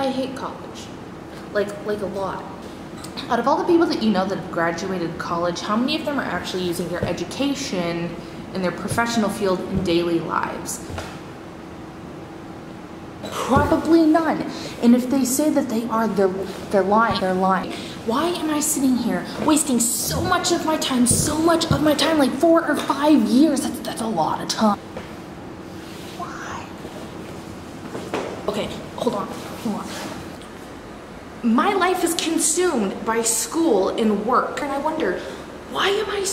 I hate college. Like a lot. Out of all the people that you know that have graduated college, how many of them are actually using their education in their professional field in daily lives? Probably none. And if they say that they are, they're lying. They're lying. Why am I sitting here wasting so much of my time, like 4 or 5 years? That's a lot of time. Why? Okay, hold on. My life is consumed by school and work, and I wonder, why am I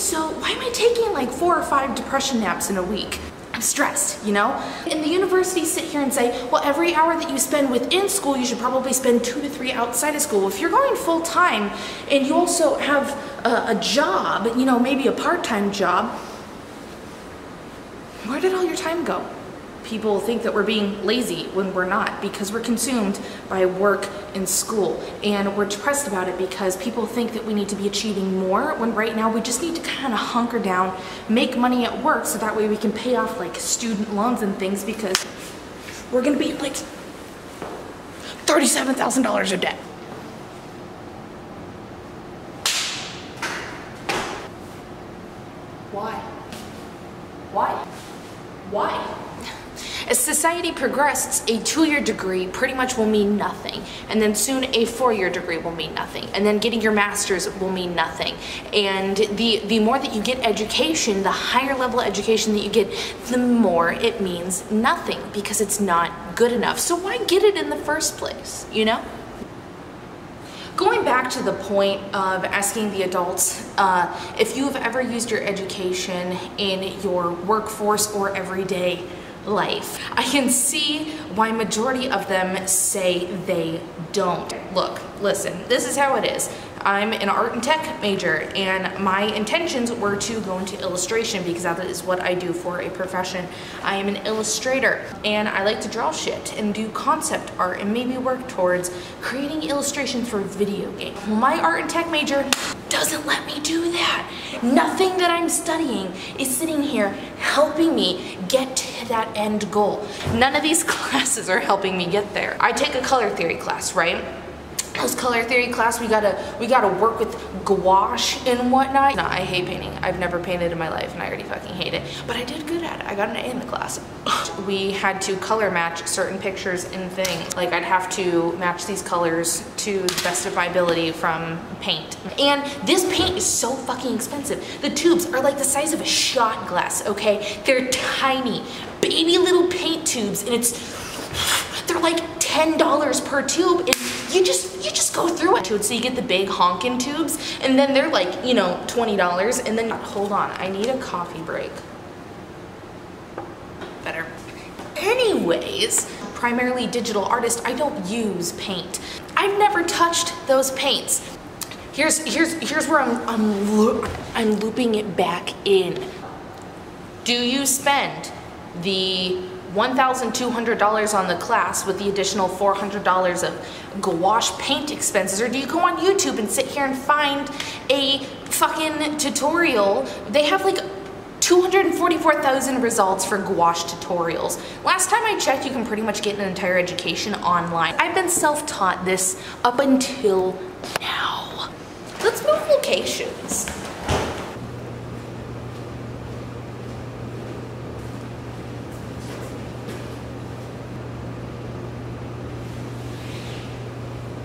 taking like 4 or 5 depression naps in a week? I'm stressed, you know? And the universities sit here and say, well, every hour that you spend within school, you should probably spend 2 to 3 outside of school. If you're going full time and you also have a job, you know, maybe a part-time job, where did all your time go? People think that we're being lazy when we're not, because we're consumed by work and school, and we're depressed about it because people think that we need to be achieving more, when right now we just need to kind of hunker down, make money at work, so that way we can pay off like student loans and things, because we're gonna be like $37,000 of debt. Why? As society progresses, a 2-year degree pretty much will mean nothing, and then soon a 4-year degree will mean nothing, and then getting your master's will mean nothing. And the more that you get education, the higher level education that you get, the more it means nothing, because it's not good enough. So why get it in the first place, you know? Going back to the point of asking the adults if you've ever used your education in your workforce or everyday life, I can see why majority of them say they don't. Look, listen, this is how it is. I'm an art and tech major, and my intentions were to go into illustration because that is what I do for a profession. I am an illustrator, and I like to draw shit and do concept art and maybe work towards creating illustrations for video games. Well, my art and tech major doesn't let me do that. Nothing that I'm studying is sitting here helping me get to that end goal. None of these classes are helping me get there. I take a color theory class, right? This color theory class, we gotta work with gouache and whatnot. No, I hate painting. I've never painted in my life, and I already fucking hate it. But I did good at it. I got an A in the class. We had to color match certain pictures and things. Like, I'd have to match these colors to the best of my ability from paint. And this paint is so fucking expensive. The tubes are like the size of a shot glass, okay? They're tiny, baby little paint tubes, and they're like $10 per tube, and you just go through it. So you get the big honkin' tubes, and then they're like, you know, $20, and then, hold on, I need a coffee break. Better. Anyways, primarily digital artist, I don't use paint. I've never touched those paints. Here's where I'm looping it back in. Do you spend the $1,200 on the class with the additional $400 of gouache paint expenses, or do you go on YouTube and sit here and find a fucking tutorial? They have like 244,000 results for gouache tutorials. Last time I checked, you can pretty much get an entire education online. I've been self-taught this up until now. Let's move locations.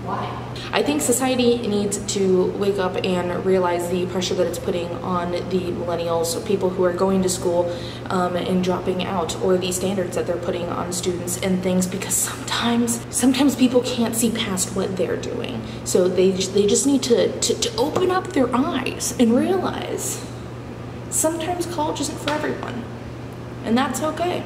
Why? I think society needs to wake up and realize the pressure that it's putting on the millennials, people who are going to school and dropping out, or the standards that they're putting on students and things, because sometimes people can't see past what they're doing. So they just need to open up their eyes and realize sometimes college isn't for everyone, and that's okay.